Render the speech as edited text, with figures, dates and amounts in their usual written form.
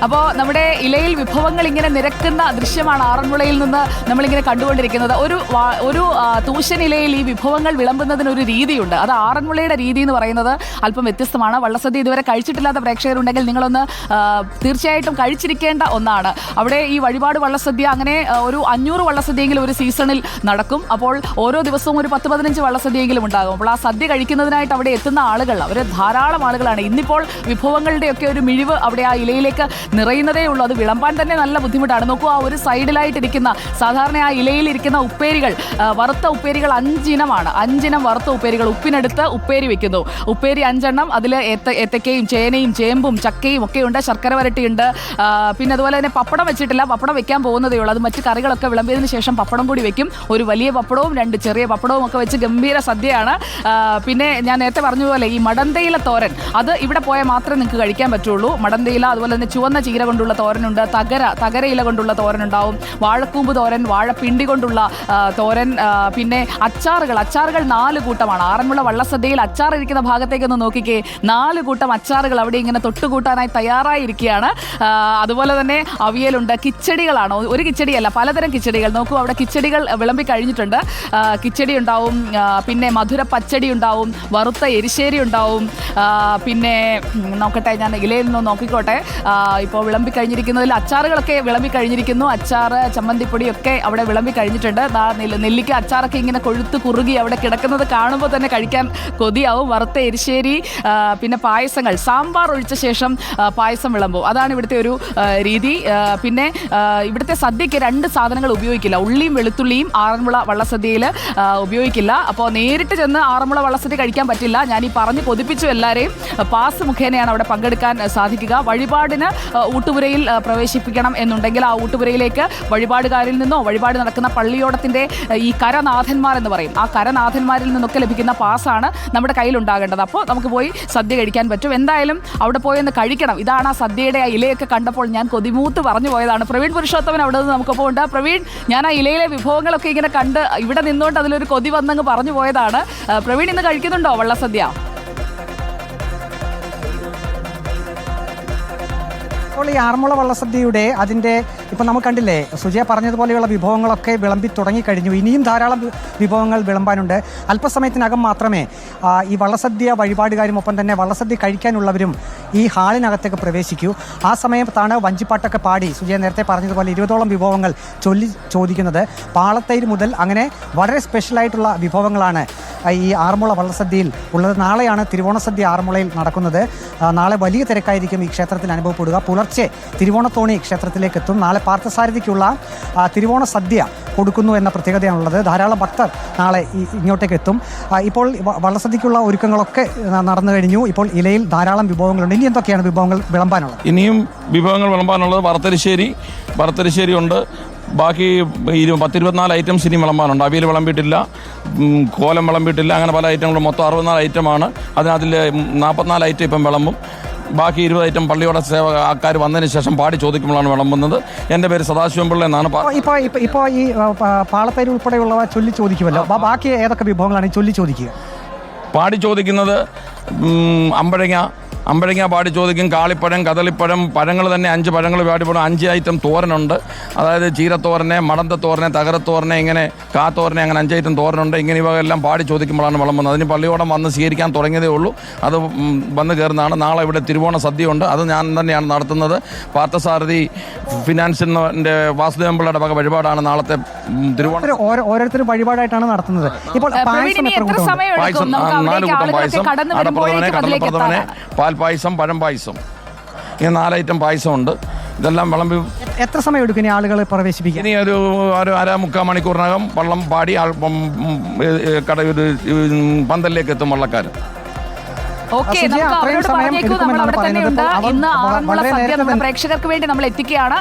അപ്പോൾ നമ്മുടെ ഇലയിൽ വിഭവങ്ങൾ ഇങ്ങനെ നിരക്കുന്ന ദൃശ്യമാണ് ആറന്മുളയിൽ നിന്ന് നമ്മളിങ്ങനെ കണ്ടുകൊണ്ടിരിക്കുന്നത്. ഒരു തൂശൻ ഇലയിൽ ഈ വിഭവങ്ങൾ വിളമ്പുന്നതിനൊരു രീതിയുണ്ട്. അത് ആറന്മുളയുടെ രീതി എന്ന് പറയുന്നത് അല്പം വ്യത്യസ്തമാണ്. വള്ളസദ്യ ഇതുവരെ കഴിച്ചിട്ടില്ലാത്ത പ്രേക്ഷകരുണ്ടെങ്കിൽ നിങ്ങളൊന്ന് തീർച്ചയായിട്ടും കഴിച്ചിരിക്കേണ്ട ഒന്നാണ്. അവിടെ ഈ വഴിപാട് വള്ളസദ്യ അങ്ങനെ ഒരു 500 വള്ളസദ്യയെങ്കിലും ഒരു സീസണിൽ നടക്കും. അപ്പോൾ ഓരോ ദിവസവും ഒരു 10-15 വള്ളസദ്യയെങ്കിലും ഉണ്ടാകും. അപ്പോൾ ആ സദ്യ കഴിക്കുന്നതിനായിട്ട് അവിടെ എത്തുന്ന ആളുകൾ അവർ ധാരാളം ആളുകളാണ്. ഇന്നിപ്പോൾ വിഭവങ്ങളുടെയൊക്കെ ഒരു മിഴിവ് അവിടെ ആ ഇലയിലേക്ക് നിറയുന്നതേ ഉള്ളൂ. അത് വിളമ്പാൻ തന്നെ നല്ല ബുദ്ധിമുട്ടാണ്. നോക്കൂ, ആ ഒരു സൈഡിലായിട്ടിരിക്കുന്ന സാധാരണ ആ ഇലയിലിരിക്കുന്ന ഉപ്പേരികൾ, വറുത്ത ഉപ്പേരികൾ 5 ഇനമാണ്. 5 ഇനം വറുത്ത ഉപ്പേരികൾ ഉപ്പിനെടുത്ത് ഉപ്പേരി വെക്കുന്നു. ഉപ്പേരി 5 എണ്ണം. അതിൽ ഏത്തക്കയും ചേനയും ചേമ്പും ചക്കയും ഒക്കെ ഉണ്ട്. ശർക്കര വരട്ടിയുണ്ട്. പിന്നെ അതുപോലെ തന്നെ പപ്പടം വെച്ചിട്ടില്ല. പപ്പടം വെക്കാൻ പോകുന്നതേ ഉള്ളൂ. അത് മറ്റു കറികളൊക്കെ വിളമ്പിയതിന് ശേഷം പപ്പടം കൂടി വെക്കും. ഒരു വലിയ പപ്പടവും 2 ചെറിയ പപ്പടവും ഒക്കെ വെച്ച് ഗംഭീര സദ്യയാണ്. പിന്നെ ഞാൻ നേരത്തെ പറഞ്ഞതുപോലെ ഈ മടന്തയില തോരൻ, അത് ഇവിടെ പോയാൽ മാത്രമേ നിങ്ങൾക്ക് കഴിക്കാൻ പറ്റുള്ളൂ. മടന്തയില, അതുപോലെ തന്നെ ചുവന്ന ചീര കൊണ്ടുള്ള തോരനുണ്ട്. തകര ഇല കൊണ്ടുള്ള തോരനുണ്ടാവും. വാഴക്കൂമ്പ് തോരൻ, വാഴപ്പിണ്ടി കൊണ്ടുള്ള തോരൻ, പിന്നെ അച്ചാറുകൾ 4 കൂട്ടമാണ്. ആറന്മുള വള്ളസദ്യയിൽ അച്ചാർ ഇരിക്കുന്ന ഭാഗത്തേക്കൊന്ന് നോക്കിക്കേ. 4 കൂട്ടം അച്ചാറുകൾ അവിടെ ഇങ്ങനെ തൊട്ടുകൂട്ടാനായി തയ്യാറായിരിക്കുകയാണ്. അതുപോലെ തന്നെ അവിയലുണ്ട്. കിച്ചടികളാണ്, ഒരു കിച്ചടിയല്ല, പലതരം കിച്ചടികൾ. നോക്കൂ, അവിടെ കിച്ചടികൾ വിളമ്പി കഴിഞ്ഞിട്ടുണ്ട്. കിച്ചടി ഉണ്ടാവും, പിന്നെ മധുര പച്ചടി ഉണ്ടാവും, വറുത്ത എരിശ്ശേരി ഉണ്ടാവും. പിന്നെ നോക്കട്ടെ, ഞാൻ ഇലയിൽ നിന്ന് നോക്കിക്കോട്ടെ. ഇപ്പോൾ വിളമ്പി കഴിഞ്ഞിരിക്കുന്നതിൽ അച്ചാറുകളൊക്കെ വിളമ്പി കഴിഞ്ഞിരിക്കുന്നു. അച്ചാറ്, ചമ്മന്തിപ്പൊടിയൊക്കെ അവിടെ വിളമ്പി കഴിഞ്ഞിട്ടുണ്ട്. നെല്ലിക്ക അച്ചാറൊക്കെ ഇങ്ങനെ കൊഴുത്ത് കുറുകി അവിടെ കിടക്കുന്നത് കാണുമ്പോൾ തന്നെ കഴിക്കാൻ കൊതിയാവും. വറുത്ത എരിശ്ശേരി, പിന്നെ പായസങ്ങൾ, സാമ്പാർ ഒഴിച്ച ശേഷം പായസം വിളമ്പും. അതാണ് ഇവിടുത്തെ ഒരു രീതി. പിന്നെ ഇവിടുത്തെ സദ്യക്ക് 2 സാധനങ്ങൾ ഉപയോഗിക്കില്ല. ഉള്ളിയും വെളുത്തുള്ളിയും ആറന്മുള വള്ളസദ്യയിൽ ഉപയോഗിക്കില്ല. അപ്പോൾ നേരിട്ട് ചെന്ന് ആറന്മുള വള്ളസദ്യ കഴിക്കാൻ പറ്റില്ല. ഞാൻ ഈ പറഞ്ഞ് കൊതിപ്പിച്ചു എല്ലാവരെയും. പാസ് മുഖേനയാണ് അവിടെ പങ്കെടുക്കാൻ സാധിക്കുക. വഴിപാടിന് ഊട്ടുപുരയിൽ പ്രവേശിപ്പിക്കണം എന്നുണ്ടെങ്കിൽ ആ ഊട്ടുപുരയിലേക്ക് വഴിപാടുകാരിൽ നിന്നോ വഴിപാട് നടക്കുന്ന പള്ളിയോടത്തിൻ്റെ ഈ കരനാഥന്മാർ എന്ന് പറയും, ആ കരനാഥന്മാരിൽ നിന്നൊക്കെ ലഭിക്കുന്ന പാസ്സാണ് നമ്മുടെ കയ്യിലുണ്ടാകേണ്ടത്. അപ്പോൾ നമുക്ക് പോയി സദ്യ കഴിക്കാൻ പറ്റും. എന്തായാലും അവിടെ പോയി ഒന്ന് കഴിക്കണം. ഇതാണ് ആ സദ്യയുടെ ആ ഇലയൊക്കെ കണ്ടപ്പോൾ ഞാൻ കൊതിമൂത്ത് പറഞ്ഞു പോയതാണ്. പ്രവീൺ പുരുഷോത്തമൻ അവിടെ നിന്ന് നമുക്കൊപ്പം ഉണ്ട്. പ്രവീൺ, ഞാൻ ആ ഇലയിലെ വിഭവങ്ങളൊക്കെ ഇങ്ങനെ കണ്ട് ഇവിടെ നിന്നുകൊണ്ട് അതിലൊരു കൊതി വന്നങ്ങ് പറഞ്ഞു പോയതാണ്. പ്രവീൺ, ഇന്ന് കഴിക്കുന്നുണ്ടോ വള്ളസദ്യ? അപ്പോൾ ഈ ആറന്മുള വള്ളസദ്യയുടെ അതിൻ്റെ ഇപ്പം നമുക്ക് കണ്ടില്ലേ, സുജയ പറഞ്ഞതുപോലെയുള്ള വിഭവങ്ങളൊക്കെ വിളമ്പി തുടങ്ങിക്കഴിഞ്ഞു. ഇനിയും ധാരാളം വിഭവങ്ങൾ വിളമ്പാനുണ്ട്. അല്പസമയത്തിനകം മാത്രമേ ഈ വള്ളസദ്യ വഴിപാടുകാരും ഒപ്പം തന്നെ വള്ളസദ്യ കഴിക്കാനുള്ളവരും ഈ ഹാളിനകത്തേക്ക് പ്രവേശിക്കൂ. ആ സമയത്താണ് വഞ്ചിപ്പാട്ടൊക്കെ പാടി സുജയ നേരത്തെ പറഞ്ഞതുപോലെ 20ഓളം വിഭവങ്ങൾ ചോദിക്കുന്നത്. പാളത്തൈര് മുതൽ അങ്ങനെ വളരെ സ്പെഷ്യലായിട്ടുള്ള വിഭവങ്ങളാണ് ഈ ആറന്മുള വള്ളസദ്യയിൽ ഉള്ളത്. നാളെയാണ് തിരുവോണസദ്യ ആറന്മുളയിൽ നടക്കുന്നത്. നാളെ വലിയ തിരക്കായിരിക്കും ഈ ക്ഷേത്രത്തിൽ അനുഭവപ്പെടുക. പുലർച്ചെ തിരുവോണത്തോണി ക്ഷേത്രത്തിലേക്ക് എത്തും. നാളെ പാർത്ഥസാരഥിക്കുള്ള തിരുവോണ സദ്യ കൊടുക്കുന്നു എന്ന പ്രത്യേകതയാണുള്ളത്. ധാരാളം ഭക്തർ നാളെ ഇങ്ങോട്ടേക്ക് എത്തും. ഇപ്പോൾ വള്ളസദ്യക്കുള്ള ഒരുക്കങ്ങളൊക്കെ നടന്നു കഴിഞ്ഞു. ഇപ്പോൾ ഇലയിൽ ധാരാളം വിഭവങ്ങളുണ്ട്. ഇനി എന്തൊക്കെയാണ് വിഭവങ്ങൾ വിളമ്പാനുള്ളത്? ഇനിയും വിഭവങ്ങൾ വിളമ്പാനുള്ളത് വറുത്തരിശ്ശേരി ഉണ്ട്. ബാക്കി 10-24 ഐറ്റംസ് ഇനി വിളമ്പാനുണ്ട്. അവിയൽ വിളമ്പിയിട്ടില്ല, കോലം വിളമ്പിയിട്ടില്ല, അങ്ങനെ പല ഐറ്റങ്ങളും. മൊത്തം 64 ഐറ്റമാണ്. അതിൽ 44 ഐറ്റം ഇപ്പം വിളമ്പും. ബാക്കി 20 ഐറ്റം പള്ളിയോടെ ആൾക്കാർ വന്നതിന് ശേഷം പാടി ചോദിക്കുമ്പോഴാണ് വിളമ്പുന്നത്. എൻ്റെ പേര് സദാശിവംപിള്ള എന്നാണ്. ഇപ്പോൾ ഈ പാളത്തൈര് ഉൾപ്പെടെയുള്ളവ ചൊല്ലി ചോദിക്കുമല്ലോ. ബാക്കി ഏതൊക്കെ വിഭവങ്ങളാണ് ചൊല്ലി ചോദിക്കുക? പാടി ചോദിക്കുന്നത് അമ്പഴങ്ങ പാടി ചോദിക്കും. കാളിപ്പഴം, കദളിപ്പഴം, പഴങ്ങൾ തന്നെ 5 പഴങ്ങൾ പാടിപ്പോഴും. 5 ഐറ്റം തോരനുണ്ട്. അതായത് ചീരത്തോരനെ, മടന്തത്തോരനെ, തകരത്തോരനെ, ഇങ്ങനെ കാത്തോരനെ, അങ്ങനെ 5 ഐറ്റം തോരനുണ്ട്. ഇങ്ങനെ ഇവയെല്ലാം പാടി ചോദിക്കുമ്പോഴാണ് വിളമ്പുന്നത്. അതിന് പള്ളിയോടം വന്ന് സ്വീകരിക്കാൻ തുടങ്ങിയതേ ഉള്ളൂ. അത് വന്ന് കയറുന്നതാണ്. നാളെ ഇവിടെ തിരുവോണ സദ്യ ഉണ്ട്. അത് ഞാൻ തന്നെയാണ് നടത്തുന്നത്. പാർത്ഥസാരഥി ഫിനാൻസിൻ്റെ വാസുദേവൻപിള്ളയുടെ വക വഴിപാടാണ് നാളത്തെ തിരുവോണ. ഓരോരുത്തരും വഴിപാടായിട്ടാണ് നടത്തുന്നത്. ഇപ്പോൾ പായസം 4 കൂട്ടം പായസം, അടപ്രഥമനെ, കടലപ്രഥമനെ, പാൽപ്പായസം, പഴം പായസം, ഇങ്ങനെ 4 ഐറ്റം പായസമുണ്ട്. ഇതെല്ലാം വിളമ്പി. എത്ര സമയം എടുക്കും ഇനി ആളുകളെ പ്രവേശിപ്പിക്കാൻ? ഇനി ഒരു 1/2-3/4 മണിക്കൂറിനകം വള്ളം പാടി പന്തലിലേക്ക് എത്തും വള്ളക്കാർ. പ്രേക്ഷകർക്ക് വേണ്ടി നമ്മൾ എത്തിക്കുകയാണ്.